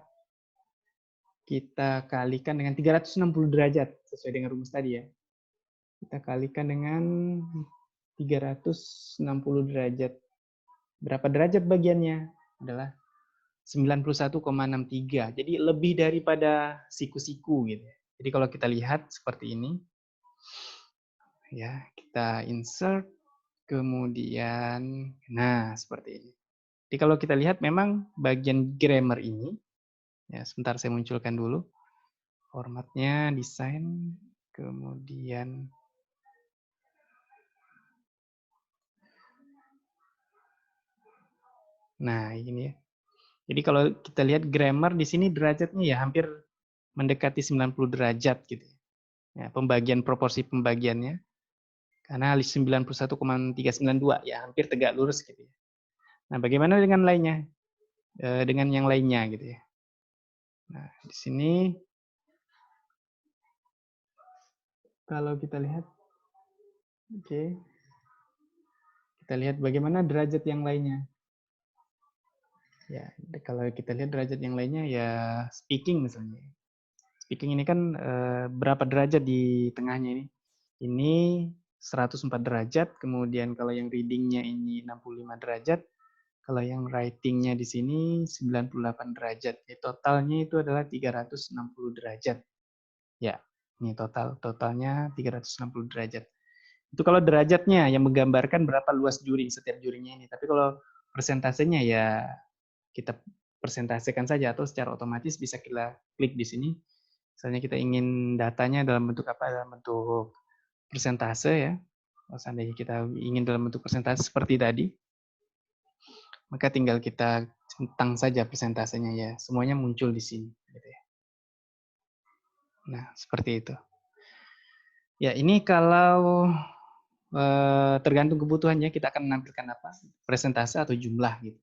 kalikan dengan 360 derajat sesuai dengan rumus tadi ya. Kita kalikan dengan 360 derajat. Berapa derajat bagiannya? Adalah 91,63. Jadi lebih daripada siku-siku gitu. Jadi kalau kita lihat seperti ini ya, kita insert kemudian nah seperti ini. Jadi kalau kita lihat memang bagian grammar ini ya sebentar saya munculkan dulu formatnya desain kemudian Nah, ini ya. Jadi kalau kita lihat grammar di sini derajatnya ya hampir mendekati 90 derajat gitu. Ya, pembagian proporsi pembagiannya karena 91,392 ya hampir tegak lurus gitu ya. Nah, bagaimana dengan lainnya? Dengan yang lainnya gitu ya. Nah, di sini kalau kita lihat, oke, kita lihat bagaimana derajat yang lainnya. Ya, kalau kita lihat derajat yang lainnya ya speaking misalnya. Speaking ini kan berapa derajat di tengahnya ini? Ini 104 derajat, kemudian kalau yang readingnya ini 65 derajat, kalau yang writingnya di sini 98 derajat. Totalnya itu adalah 360 derajat. Ya, ini totalnya 360 derajat. Itu kalau derajatnya yang menggambarkan berapa luas juri setiap jurinya ini. Tapi kalau persentasenya ya kita persentasekan saja atau secara otomatis bisa kita klik di sini. Misalnya kita ingin datanya dalam bentuk apa? Dalam bentuk persentase ya. Kalau seandainya kita ingin dalam bentuk persentase seperti tadi, maka tinggal kita centang saja persentasenya ya. Semuanya muncul di sini. Gitu ya. Nah, seperti itu. Ya, ini kalau tergantung kebutuhannya kita akan menampilkan apa? Persentase atau jumlah gitu.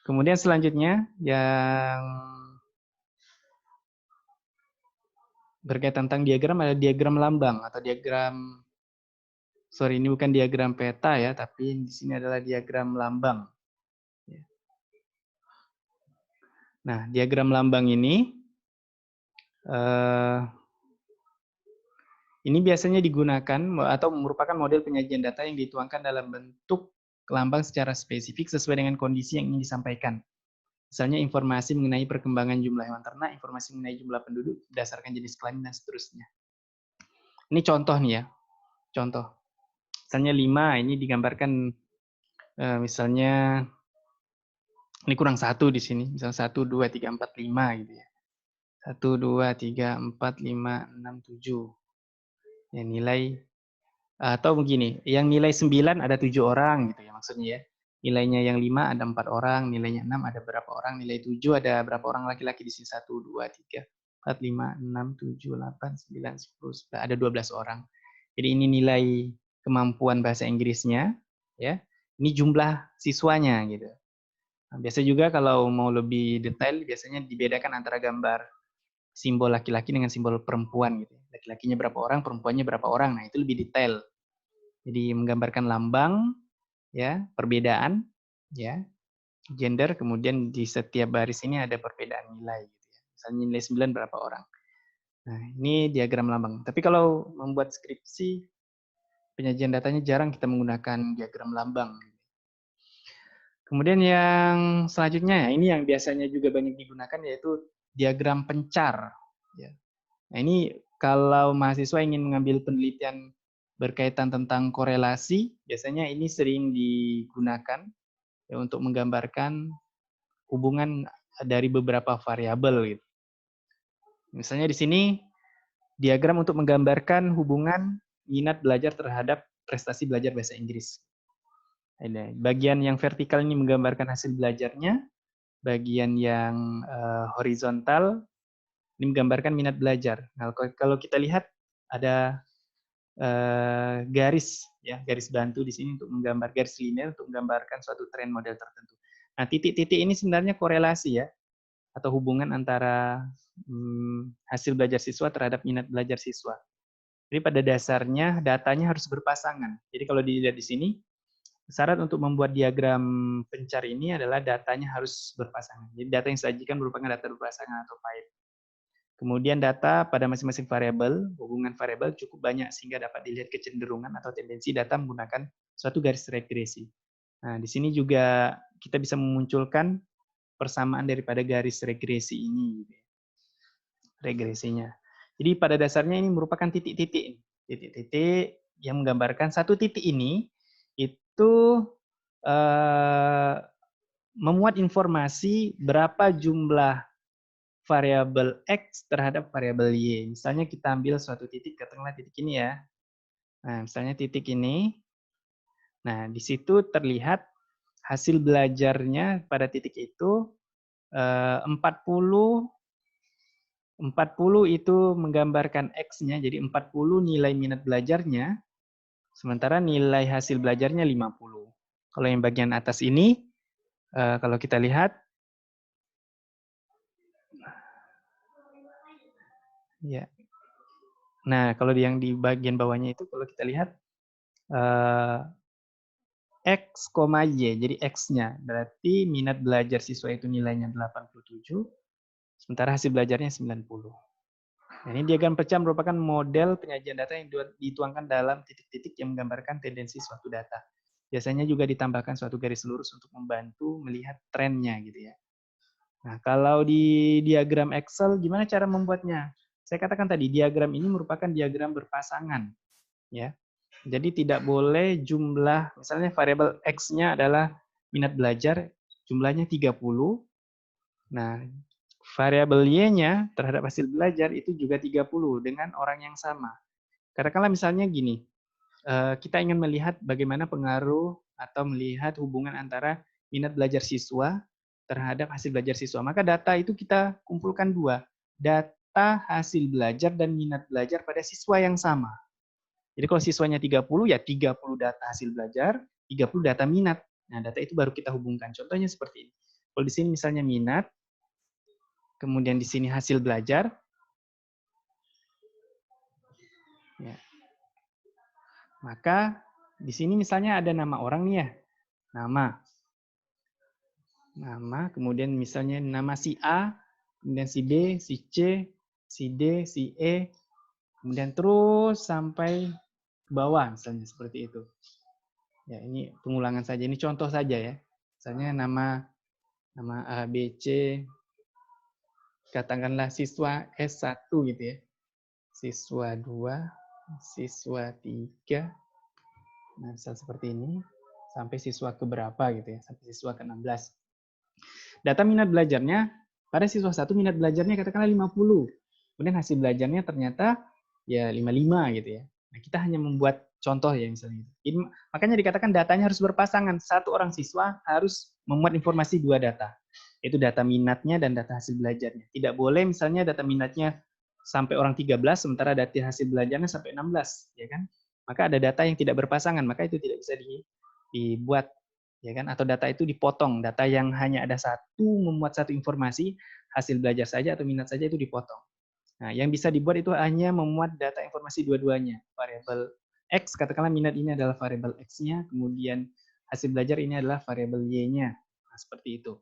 Kemudian selanjutnya yang berkaitan tentang diagram ada diagram lambang atau diagram, sorry ini bukan diagram peta ya, tapi di sini adalah diagram lambang. Nah, diagram lambang ini biasanya digunakan atau merupakan model penyajian data yang dituangkan dalam bentuk lambang secara spesifik sesuai dengan kondisi yang ingin disampaikan. Misalnya informasi mengenai perkembangan jumlah hewan ternak, informasi mengenai jumlah penduduk berdasarkan jenis kelamin dan seterusnya. Ini contoh nih ya, contoh. Misalnya 5, ini digambarkan misalnya ini kurang 1 di sini, misalnya 1, 2, 3, 4, 5 gitu ya. 1, 2, 3, 4, 5, 6, 7. Ya, nilai atau begini, yang nilai 9 ada 7 orang gitu ya maksudnya ya. Nilainya yang 5 ada 4 orang, nilainya 6 ada berapa orang, nilai 7 ada berapa orang laki-laki di sini 1, 2, 3, 4, 5, 6, 7, 8, 9, 10, ada 12 orang. Jadi ini nilai kemampuan bahasa Inggrisnya ya. Ini jumlah siswanya gitu. Nah, biasa juga kalau mau lebih detail biasanya dibedakan antara gambar simbol laki-laki dengan simbol perempuan gitu. Laki-lakinya berapa orang, perempuannya berapa orang. Nah, itu lebih detail. Jadi menggambarkan lambang ya, perbedaan ya, gender, kemudian di setiap baris ini ada perbedaan nilai gitu ya. Misalnya nilai 9 berapa orang. Nah, ini diagram lambang. Tapi kalau membuat skripsi penyajian datanya jarang kita menggunakan diagram lambang. Kemudian yang selanjutnya, ini yang biasanya juga banyak digunakan yaitu diagram pencar. Ya. Nah, ini kalau mahasiswa ingin mengambil penelitian berkaitan tentang korelasi, biasanya ini sering digunakan ya, untuk menggambarkan hubungan dari beberapa variabel. Gitu. Misalnya di sini diagram untuk menggambarkan hubungan minat belajar terhadap prestasi belajar bahasa Inggris. Bagian yang vertikal ini menggambarkan hasil belajarnya, bagian yang horizontal ini menggambarkan minat belajar. Nah, kalau kita lihat ada garis ya, garis bantu di sini untuk menggambar garis linear untuk menggambarkan suatu tren model tertentu. Nah, titik-titik ini sebenarnya korelasi ya atau hubungan antara hasil belajar siswa terhadap minat belajar siswa. Jadi pada dasarnya datanya harus berpasangan. Jadi kalau dilihat di sini syarat untuk membuat diagram pencar ini adalah datanya harus berpasangan. Jadi data yang disajikan merupakan data berpasangan atau pipe. Kemudian data pada masing-masing variabel, hubungan variabel cukup banyak sehingga dapat dilihat kecenderungan atau tendensi data menggunakan suatu garis regresi. Nah, di sini juga kita bisa memunculkan persamaan daripada garis regresi ini. Regresinya. Jadi pada dasarnya ini merupakan titik-titik. Titik-titik yang menggambarkan satu titik ini itu memuat informasi berapa jumlah variabel X terhadap variabel Y. Misalnya kita ambil suatu titik, katakanlah titik ini ya. Nah, misalnya titik ini. Nah, di situ terlihat hasil belajarnya pada titik itu 40 itu menggambarkan X-nya, jadi 40 nilai minat belajarnya, sementara nilai hasil belajarnya 50. Kalau yang bagian atas ini, kalau kita lihat, ya. Nah, kalau yang di bagian bawahnya itu, kalau kita lihat, X, Y, jadi X-nya, berarti minat belajar siswa itu nilainya 87, sementara hasil belajarnya 90. Nah, ini diagram pecah merupakan model penyajian data yang dituangkan dalam titik-titik yang menggambarkan tendensi suatu data. Biasanya juga ditambahkan suatu garis lurus untuk membantu melihat trennya gitu ya. Nah, kalau di diagram Excel gimana cara membuatnya? Saya katakan tadi diagram ini merupakan diagram berpasangan ya. Jadi tidak boleh jumlah, misalnya variabel X-nya adalah minat belajar, jumlahnya 30. Nah, variabel Y-nya terhadap hasil belajar itu juga 30 dengan orang yang sama. Katakanlah misalnya gini, kita ingin melihat bagaimana pengaruh atau melihat hubungan antara minat belajar siswa terhadap hasil belajar siswa. Maka data itu kita kumpulkan dua, data hasil belajar dan minat belajar pada siswa yang sama. Jadi kalau siswanya 30, ya 30 data hasil belajar, 30 data minat. Nah, data itu baru kita hubungkan. Contohnya seperti ini. Kalau di sini misalnya minat, kemudian di sini hasil belajar. Ya. Maka di sini misalnya ada nama orang nih ya. Nama, kemudian misalnya nama si A, kemudian si B, si C, si D, si E, kemudian terus sampai ke bawah misalnya seperti itu. Ya, ini pengulangan saja, ini contoh saja ya. Misalnya nama A, B, C, katakanlah siswa S1 gitu ya. Siswa 2, siswa 3, nah misal seperti ini, sampai siswa keberapa gitu ya, sampai siswa ke-16. Data minat belajarnya, pada siswa 1 minat belajarnya katakanlah 50. Kemudian hasil belajarnya ternyata ya 55 gitu ya. Nah, kita hanya membuat contoh ya misalnya. Jadi, makanya dikatakan datanya harus berpasangan. Satu orang siswa harus memuat informasi dua data. Itu data minatnya dan data hasil belajarnya. Tidak boleh misalnya data minatnya sampai orang 13, sementara data hasil belajarnya sampai 16. Ya kan? Maka ada data yang tidak berpasangan, maka itu tidak bisa dibuat. Ya kan? Atau data itu dipotong. Data yang hanya ada satu, memuat satu informasi, hasil belajar saja atau minat saja itu dipotong. Nah, yang bisa dibuat itu hanya memuat data informasi dua-duanya. Variabel X, katakanlah minat ini adalah variabel X-nya, kemudian hasil belajar ini adalah variabel Y-nya. Nah, seperti itu.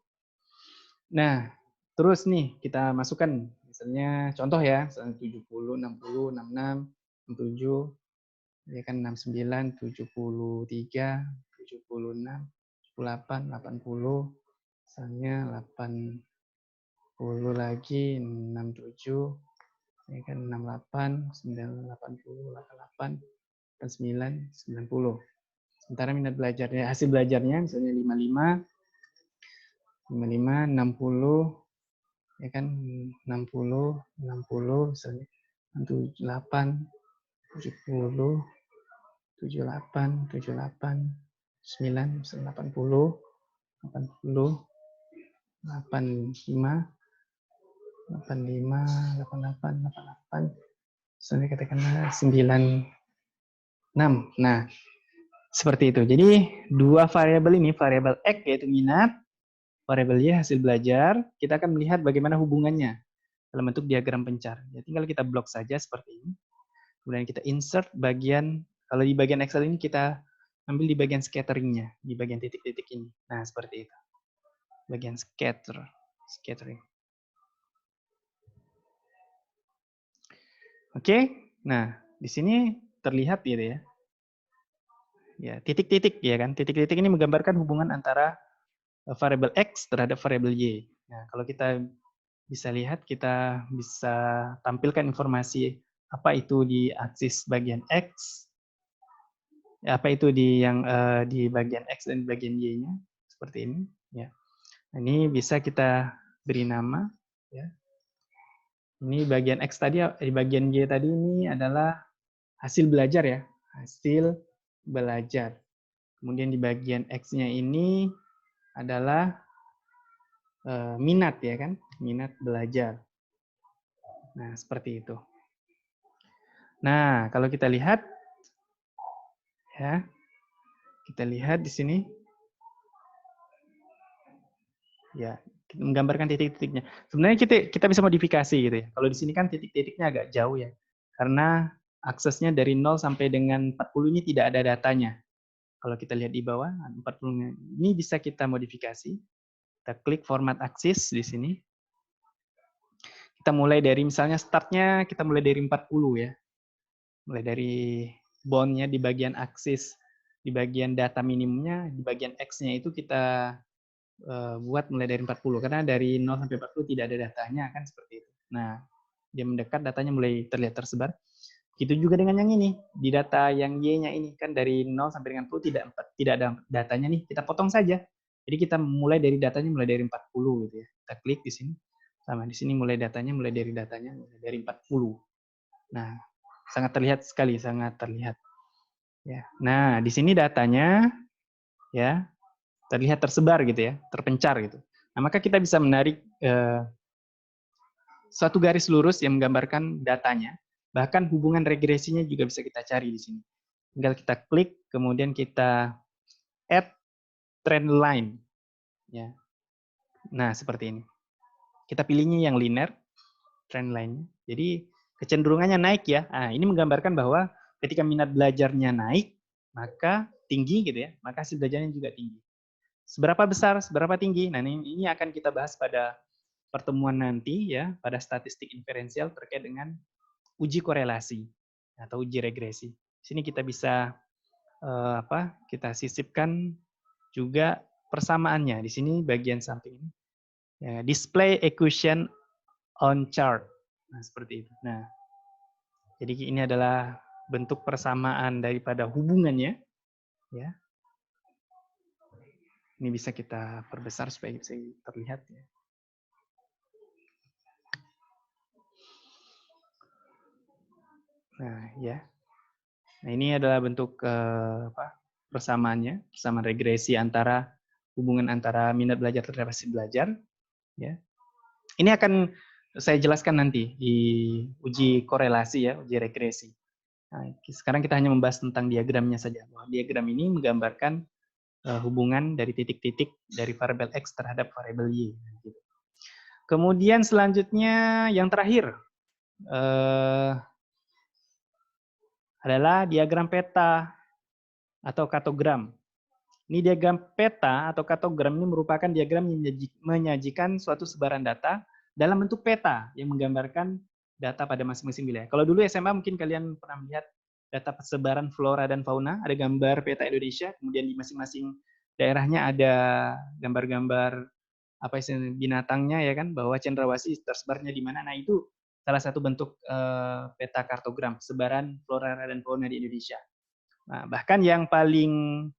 Nah, terus nih kita masukkan, misalnya contoh ya, misalnya 70, 60, 66, 67, ya kan 69, 73, 76, 78, 80, misalnya 80 lagi, 67, ya kan 68, 80, 88, 89, 90. Sementara minat belajarnya, hasil belajarnya misalnya 55, 60, ya kan 60, misalnya 78, 70, 78, 9, misalnya 80, 85, 88, misalnya katakanlah 96. Nah, seperti itu. Jadi dua variabel ini, variabel X yaitu minat, variabel Y hasil belajar, kita akan melihat bagaimana hubungannya dalam bentuk diagram pencar. Ya, tinggal kita blok saja seperti ini. Kemudian kita insert bagian, kalau di bagian Excel ini kita ambil di bagian scatteringnya, di bagian titik-titik ini. Nah, seperti itu. Bagian scattering. Oke, nah di sini terlihat gitu ya. Ya, titik-titik ya kan. Titik-titik ini menggambarkan hubungan antara variabel X terhadap variabel Y. Nah, kalau kita bisa lihat, kita bisa tampilkan informasi apa itu di aksis bagian X, apa itu di yang di bagian X dan bagian Y-nya seperti ini. Ya, ini bisa kita beri nama. Ya. Ini bagian X tadi, di bagian Y tadi ini adalah hasil belajar ya, hasil belajar. Kemudian di bagian X-nya ini adalah minat ya kan, minat belajar. Nah, seperti itu. Nah, kalau kita lihat ya, kita lihat di sini ya, kita menggambarkan titik-titiknya. Sebenarnya kita bisa modifikasi gitu ya. Kalau di sini kan titik-titiknya agak jauh ya. Karena aksesnya dari 0 sampai dengan 40 ini tidak ada datanya. Kalau kita lihat di bawah, 40 ini bisa kita modifikasi. Kita klik format aksis di sini. Kita mulai dari misalnya startnya kita mulai dari 40 ya. Mulai dari boundnya di bagian aksis, di bagian data minimumnya, di bagian X-nya itu kita buat mulai dari 40 karena dari 0 sampai 40 tidak ada datanya kan seperti itu. Nah, dia mendekat datanya mulai terlihat tersebar. Itu juga dengan yang ini, di data yang Y-nya ini kan dari 0 sampai dengan 10 tidak ada datanya nih, kita potong saja. Jadi kita mulai dari datanya mulai dari 40 gitu ya. Kita klik di sini. Sama di sini mulai dari datanya mulai dari 40. Nah, sangat terlihat sekali, sangat terlihat. Ya. Nah, di sini datanya ya terlihat tersebar gitu ya, terpencar gitu. Nah, maka kita bisa menarik suatu garis lurus yang menggambarkan datanya, bahkan hubungan regresinya juga bisa kita cari di sini. Tinggal kita klik, kemudian kita add trend line. Ya. Nah, seperti ini. Kita pilihnya yang linear, trend line-nya. Jadi kecenderungannya naik ya. Nah, ini menggambarkan bahwa ketika minat belajarnya naik, maka tinggi gitu ya, maka hasil belajarnya juga tinggi. Seberapa besar, seberapa tinggi? Nah, ini akan kita bahas pada pertemuan nanti ya, pada statistik inferensial terkait dengan uji korelasi atau uji regresi. Di sini kita bisa kita sisipkan juga persamaannya. Di sini bagian samping ini. Ya, display equation on chart. Nah, seperti itu. Nah, jadi ini adalah bentuk persamaan daripada hubungannya ya. Ini bisa kita perbesar supaya bisa terlihat ya. Nah, ya. Nah, ini adalah bentuk persamaannya, persamaan regresi antara hubungan antara minat belajar terhadap hasil belajar. Ya. Ini akan saya jelaskan nanti di uji korelasi ya, uji regresi. Nah, sekarang kita hanya membahas tentang diagramnya saja. Bahwa diagram ini menggambarkan hubungan dari titik-titik dari variabel X terhadap variabel Y. Gitu. Kemudian selanjutnya yang terakhir adalah diagram peta atau katogram. Ini diagram peta atau katogram ini merupakan diagram yang menyajikan suatu sebaran data dalam bentuk peta yang menggambarkan data pada masing-masing wilayah. Kalau dulu SMA mungkin kalian pernah melihat data persebaran flora dan fauna, ada gambar peta Indonesia, kemudian di masing-masing daerahnya ada gambar-gambar apa istilah binatangnya ya kan, bahwa cendrawasih tersebarnya di mana. Nah, itu salah satu bentuk peta kartogram sebaran flora dan fauna di Indonesia. Nah, bahkan yang paling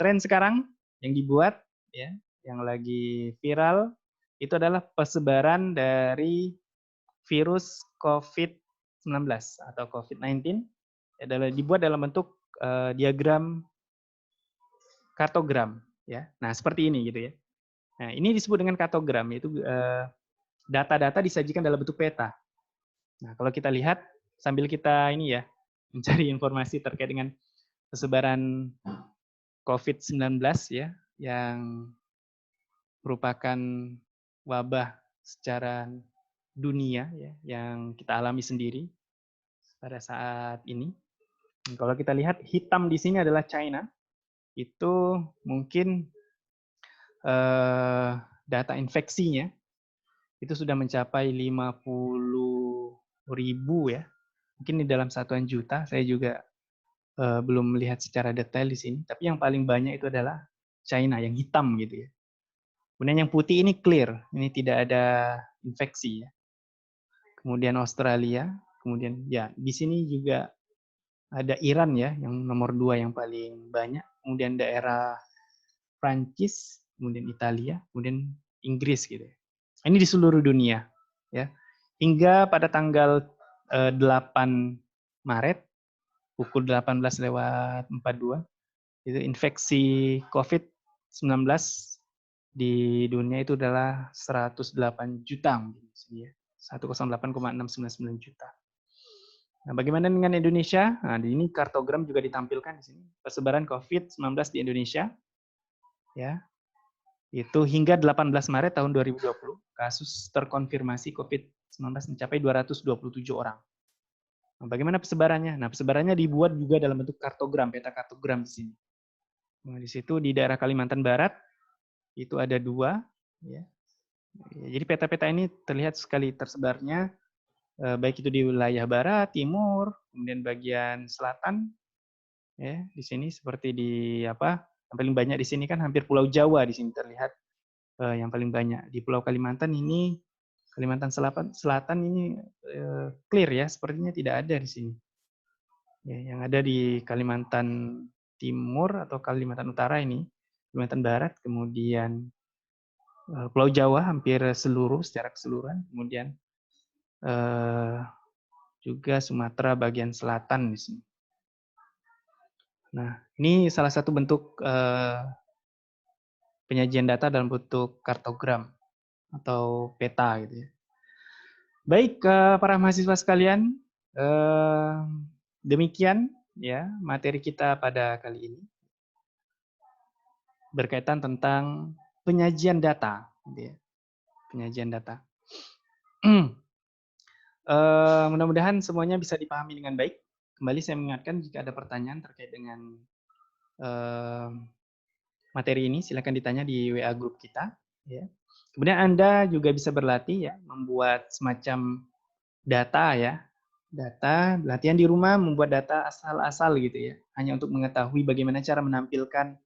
tren sekarang yang dibuat ya, yang lagi viral itu adalah persebaran dari virus COVID-19 atau COVID-19 adalah dibuat dalam bentuk diagram kartogram ya. Nah, seperti ini gitu ya. Nah, ini disebut dengan kartogram, yaitu data-data disajikan dalam bentuk peta. Nah, kalau kita lihat sambil kita ini ya mencari informasi terkait dengan persebaran COVID-19 ya, yang merupakan wabah secara dunia ya, yang kita alami sendiri pada saat ini. Kalau kita lihat hitam di sini adalah China, itu mungkin data infeksinya itu sudah mencapai 50.000 ya. Mungkin di dalam satuan juta, saya juga belum melihat secara detail di sini. Tapi yang paling banyak itu adalah China, yang hitam gitu ya. Kemudian yang putih ini clear, ini tidak ada infeksi ya. Kemudian Australia, kemudian ya di sini juga ada Iran ya, yang nomor 2 yang paling banyak. Kemudian daerah Prancis, kemudian Italia, kemudian Inggris gitu ya. Ini di seluruh dunia ya. Hingga pada tanggal 8 Maret pukul 18:42 itu infeksi COVID di dunia itu adalah 108 juta mungkin ya. 108,699 juta. Nah, bagaimana dengan Indonesia? Nah, di ini kartogram juga ditampilkan di sini. Persebaran COVID-19 di Indonesia, ya, itu hingga 18 Maret tahun 2020, kasus terkonfirmasi COVID-19 mencapai 227 orang. Nah, bagaimana persebarannya? Nah, persebarannya dibuat juga dalam bentuk kartogram, peta kartogram di sini. Nah, di situ di daerah Kalimantan Barat itu ada 2, ya. Jadi peta-peta ini terlihat sekali tersebarnya, baik itu di wilayah barat, timur, kemudian bagian selatan, ya, di sini seperti di apa, yang paling banyak di sini kan hampir Pulau Jawa di sini terlihat yang paling banyak. Di Pulau Kalimantan ini, Kalimantan Selatan ini clear ya, sepertinya tidak ada di sini. Ya, yang ada di Kalimantan Timur atau Kalimantan Utara ini, Kalimantan Barat, kemudian Pulau Jawa hampir seluruh secara keseluruhan, kemudian juga Sumatera bagian selatan di sini. Nah, ini salah satu bentuk penyajian data dalam bentuk kartogram atau peta gitu ya. Baik, para mahasiswa sekalian, demikian ya materi kita pada kali ini berkaitan tentang penyajian data, gitu ya. Penyajian data. Mudah-mudahan semuanya bisa dipahami dengan baik. Kembali saya mengingatkan jika ada pertanyaan terkait dengan materi ini, silakan ditanya di WA grup kita. Ya. Kemudian Anda juga bisa berlatih ya, membuat semacam data ya, data latihan di rumah, membuat data asal-asal gitu ya, hanya untuk mengetahui bagaimana cara menampilkan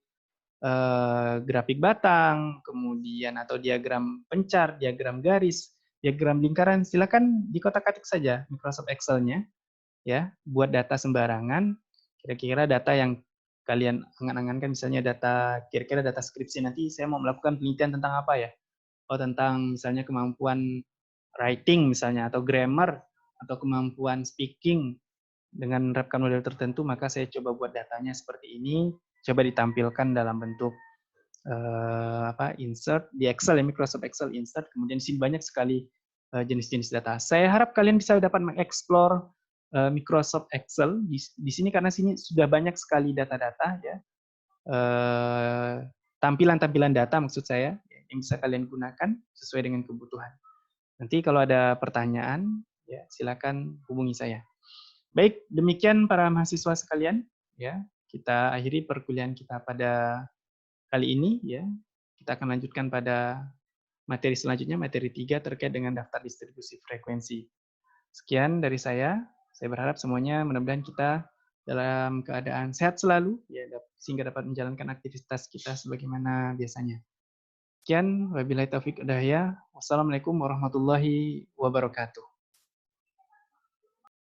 grafik batang, kemudian atau diagram pencar, diagram garis, diagram lingkaran. Silakan dikotak-atik saja Microsoft Excel-nya ya, buat data sembarangan, kira-kira data yang kalian angan-angankan, misalnya kira-kira data skripsi, nanti saya mau melakukan penelitian tentang apa ya? Oh, tentang misalnya kemampuan writing misalnya, atau grammar, atau kemampuan speaking dengan menerapkan model tertentu, maka saya coba buat datanya seperti ini, coba ditampilkan dalam bentuk insert di Excel ya, Microsoft Excel insert, kemudian di sini banyak sekali jenis-jenis data. Saya harap kalian bisa dapat mengeksplor Microsoft Excel di sini karena sini sudah banyak sekali data-data ya, tampilan-tampilan data maksud saya yang bisa kalian gunakan sesuai dengan kebutuhan. Nanti kalau ada pertanyaan ya silakan hubungi saya. Baik, demikian para mahasiswa sekalian ya, kita akhiri perkuliahan kita pada kali ini ya. Kita akan lanjutkan pada materi selanjutnya, materi 3 terkait dengan daftar distribusi frekuensi. Sekian dari saya. Saya berharap semuanya mudah-mudahan kita dalam keadaan sehat selalu ya, sehingga dapat menjalankan aktivitas kita sebagaimana biasanya. Sekian, wabillahi taufik hidayah. Wassalamualaikum warahmatullahi wabarakatuh.